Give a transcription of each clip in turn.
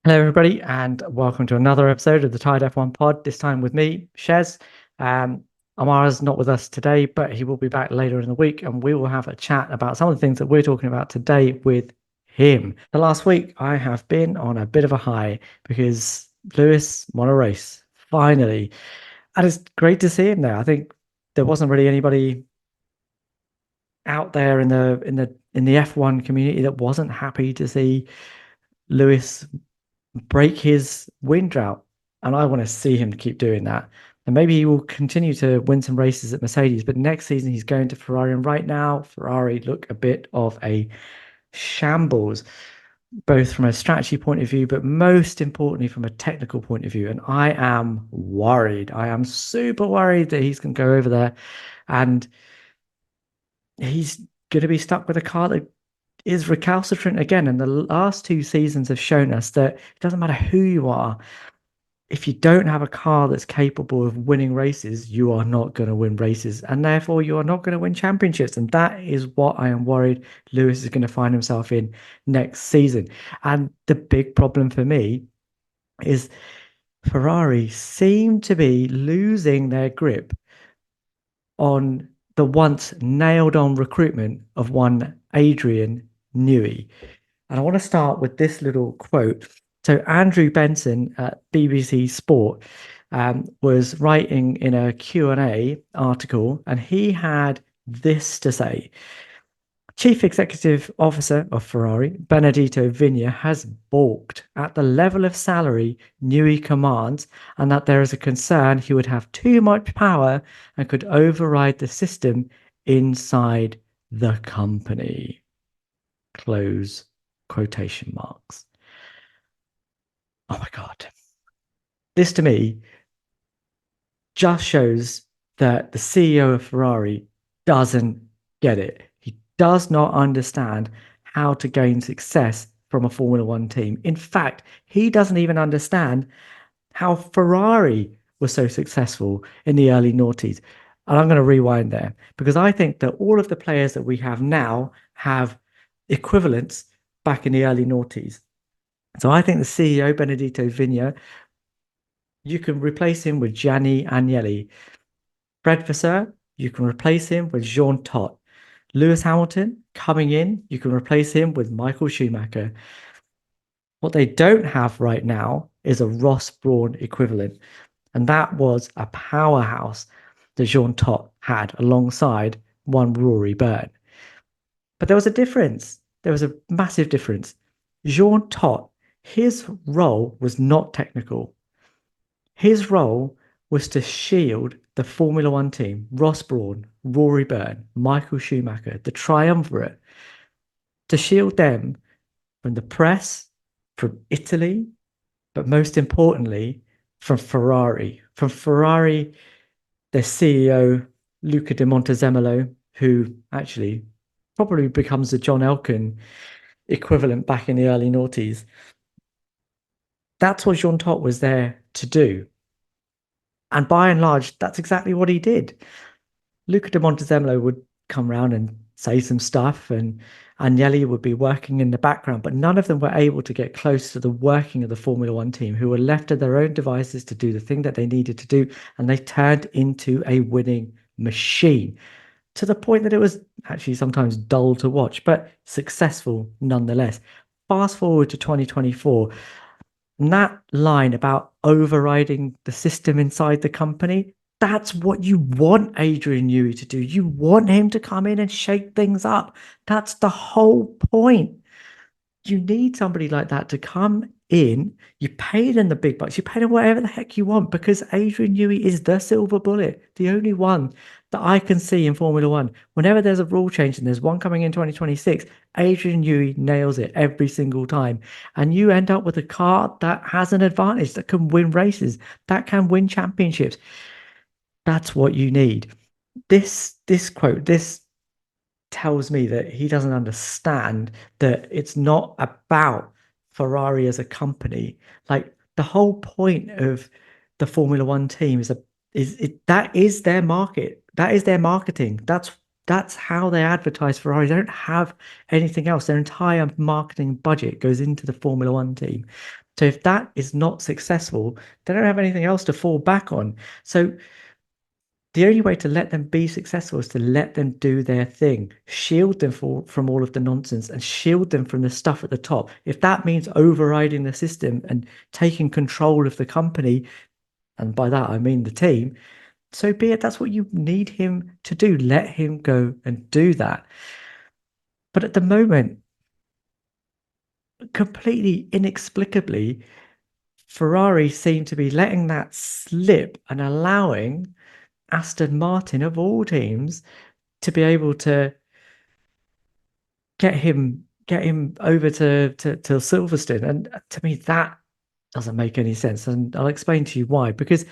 Hello, everybody, and welcome to another episode of the Tide F1 Pod. This time with me, Shez. Amara's not with us today, but he will be back later in the week, and we will have a chat about some of the things that we're talking about today with him. The last week, I have been on a bit of a high because Lewis won a race finally, and it's great to see him there. I think there wasn't really anybody out there in the F1 community that wasn't happy to see Lewis break his win drought. And I want to see him keep doing that. And maybe he will continue to win some races at Mercedes, but next season he's going to Ferrari. And right now, Ferrari look a bit of a shambles, both from a strategy point of view, but most importantly, from a technical point of view. And I am worried. I am super worried that he's going to go over there and he's going to be stuck with a car that is recalcitrant again. And the last two seasons have shown us that it doesn't matter who you are. If you don't have a car that's capable of winning races, you are not going to win races. And therefore, you are not going to win championships. And that is what I am worried Lewis is going to find himself in next season. And the big problem for me is Ferrari seem to be losing their grip on the once nailed on recruitment of one Adrian Newey. And I want to start with this little quote. So Andrew Benson at BBC Sport was writing in a Q&A article, and he had this to say. Chief Executive Officer of Ferrari, Benedetto Vigna, has balked at the level of salary Newey commands and that there is a concern he would have too much power and could override the system inside the company. Close quotation marks. Oh my God. This to me just shows that the CEO of Ferrari doesn't get it. He does not understand how to gain success from a Formula One team. In fact, he doesn't even understand how Ferrari was so successful in the early noughties. And I'm going to rewind there because I think that all of the players that we have now have equivalents back in the early noughties. So I think the CEO, Benedetto Vigna, you can replace him with Gianni Agnelli. Fred Vasseur, you can replace him with Jean Todt. Lewis Hamilton coming in, you can replace him with Michael Schumacher. What they don't have right now is a Ross Brawn equivalent. And that was a powerhouse that Jean Todt had alongside one Rory Byrne. But there was a difference. There was a massive difference. Jean Todt, his role was not technical. His role was to shield the Formula One team, Ross Brawn, Rory Byrne, Michael Schumacher, the triumvirate, to shield them from the press, from Italy, but most importantly, from Ferrari. From Ferrari, their CEO, Luca de Montezemolo, who actually probably becomes the John Elkann equivalent back in the early noughties. That's what Jean Todt was there to do. And by and large, that's exactly what he did. Luca de Montezemolo would come around and say some stuff, and Agnelli would be working in the background, but none of them were able to get close to the working of the Formula One team, who were left to their own devices to do the thing that they needed to do, and they turned into a winning machine to the point that it was actually sometimes dull to watch, but successful nonetheless. Fast forward to 2024, and that line about overriding the system inside the company, that's what you want Adrian Newey to do. You want him to come in and shake things up. That's the whole point. You need somebody like that to come in. You pay them the big bucks. You pay them whatever the heck you want because Adrian Newey is the silver bullet, the only one that I can see in Formula One. Whenever there's a rule change and there's one coming in 2026, Adrian Newey nails it every single time. And you end up with a car that has an advantage, that can win races, that can win championships. That's what you need. This quote, this tells me that he doesn't understand that it's not about Ferrari as a company. Like the whole point of the Formula One team that is their market. That is their marketing. That's how they advertise Ferrari. They don't have anything else. Their entire marketing budget goes into the Formula One team. So if that is not successful, they don't have anything else to fall back on. So the only way to let them be successful is to let them do their thing, shield them from all of the nonsense and shield them from the stuff at the top. If that means overriding the system and taking control of the company, and by that I mean the team, so be it. That's what you need him to do. Let him go and do that. But at the moment, completely inexplicably, Ferrari seem to be letting that slip and allowing Aston Martin, of all teams, to be able to get him over to Silverstone. And to me, that doesn't make any sense. And I'll explain to you why. Because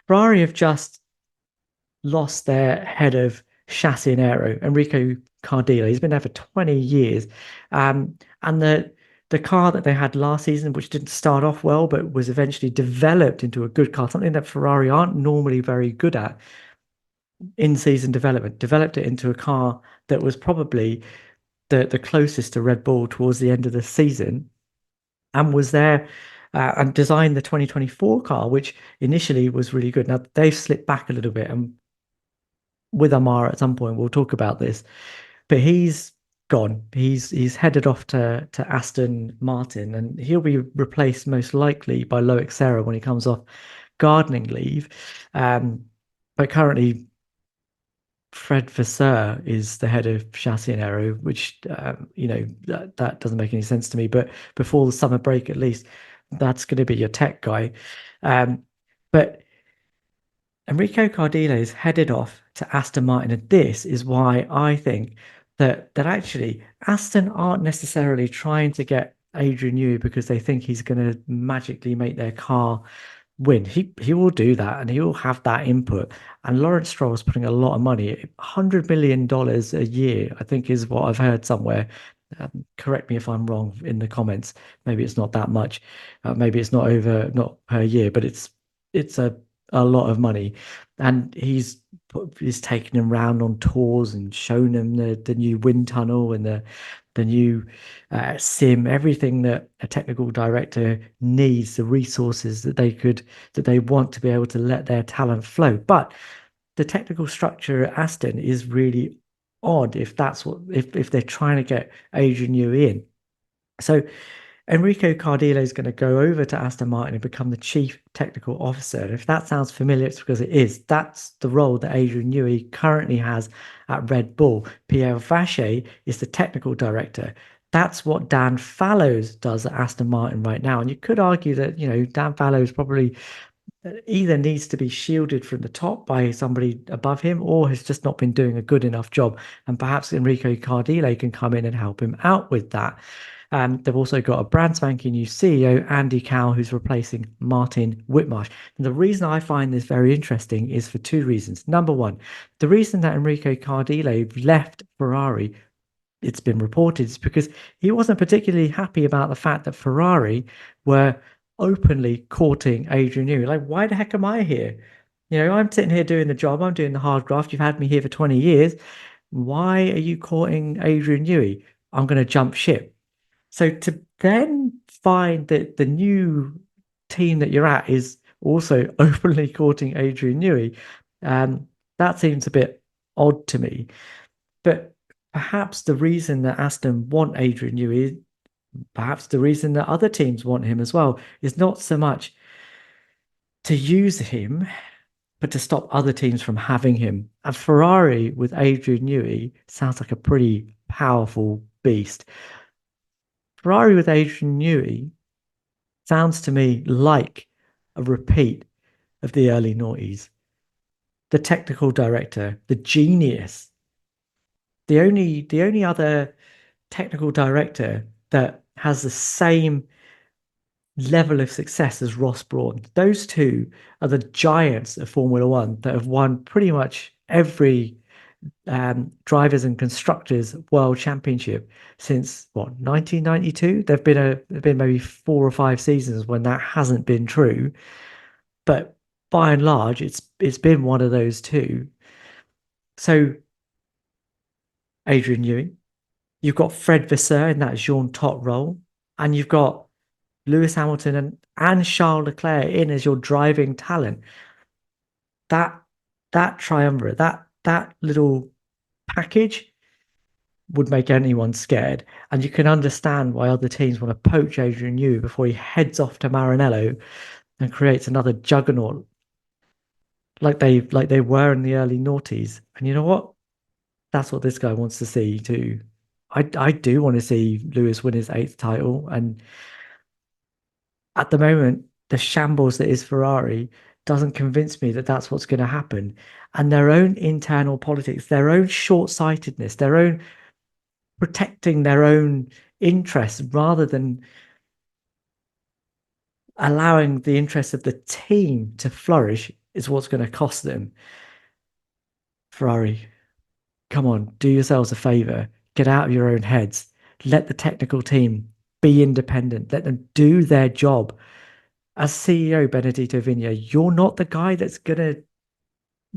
Ferrari have just lost their head of chassis and aero, Enrico Cardillo. He's been there for 20 years. And the car that they had last season, which didn't start off well, but was eventually developed into a good car, something that Ferrari aren't normally very good at in-season development, developed it into a car that was probably the closest to Red Bull towards the end of the season, and was there and designed the 2024 car, which initially was really good. Now they've slipped back a little bit, and with Amara at some point we'll talk about this. But he's gone. He's headed off to Aston Martin, and he'll be replaced most likely by Loic Serra when he comes off gardening leave. But currently, Fred Vasseur is the head of chassis and aero, which that doesn't make any sense to me. But before the summer break, at least, that's going to be your tech guy. But Enrico Cardillo is headed off to Aston Martin, and this is why I think that actually Aston aren't necessarily trying to get Adrian Newey because they think he's going to magically make their car win. He will do that, and he will have that input. And Lawrence Stroll is putting a lot of money, $100 million a year, I think is what I've heard somewhere. Correct me if I'm wrong in the comments. Maybe it's not that much. Maybe it's not per year, but it's a lot of money. And he's taken him around on tours and shown him the new wind tunnel and the new sim, everything that a technical director needs, the resources that they want to be able to let their talent flow. But the technical structure at Aston is really odd if they're trying to get Adrian Newey in. So Enrico Cardillo is going to go over to Aston Martin and become the chief technical officer. And if that sounds familiar, it's because it is. That's the role that Adrian Newey currently has at Red Bull. Pierre Vacher is the technical director. That's what Dan Fallows does at Aston Martin right now. And you could argue that, Dan Fallows probably either needs to be shielded from the top by somebody above him or has just not been doing a good enough job. And perhaps Enrico Cardillo can come in and help him out with that. They've also got a brand spanking new CEO, Andy Cowell, who's replacing Martin Whitmarsh. And the reason I find this very interesting is for two reasons. Number one, the reason that Enrico Cardillo left Ferrari, it's been reported, is because he wasn't particularly happy about the fact that Ferrari were openly courting Adrian Newey. Like, why the heck am I here? I'm sitting here doing the job. I'm doing the hard graft. You've had me here for 20 years. Why are you courting Adrian Newey? I'm going to jump ship. So to then find that the new team that you're at is also openly courting Adrian Newey, that seems a bit odd to me. But perhaps the reason that Aston want Adrian Newey, perhaps the reason that other teams want him as well, is not so much to use him, but to stop other teams from having him. And Ferrari with Adrian Newey sounds like a pretty powerful beast. Ferrari with Adrian Newey sounds to me like a repeat of the early noughties. The technical director, the genius. The only other technical director that has the same level of success as Ross Brawn. Those two are the giants of Formula One that have won pretty much every drivers and constructors world championship since 1992. There've been maybe 4 or 5 seasons when that hasn't been true, but by and large it's been one of those two. So Adrian Newey, you've got Fred Vasseur in that Jean Todt role, and you've got Lewis Hamilton and Charles Leclerc in as your driving talent, that that triumvirate, that little package would make anyone scared. And you can understand why other teams want to poach Adrian Newey before he heads off to Maranello and creates another juggernaut like they were in the early noughties. And you know what? That's what this guy wants to see too. I do want to see Lewis win his eighth title. And at the moment, the shambles that is Ferrari doesn't convince me that that's what's going to happen. And their own internal politics, their own short-sightedness, their own protecting their own interests rather than allowing the interests of the team to flourish is what's going to cost them. Ferrari, come on, do yourselves a favor. Get out of your own heads. Let the technical team be independent. Let them do their job. As CEO Benedito Vigna, you're not the guy that's going to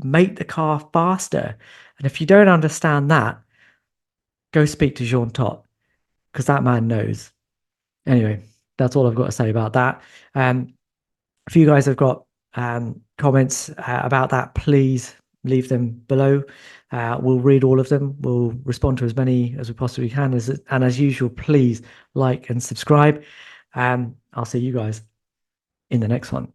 make the car faster. And if you don't understand that, go speak to Jean Todt because that man knows. Anyway, that's all I've got to say about that. If you guys have got comments about that, please leave them below. We'll read all of them. We'll respond to as many as we possibly can. And as usual, please like and subscribe. I'll see you guys in the next one.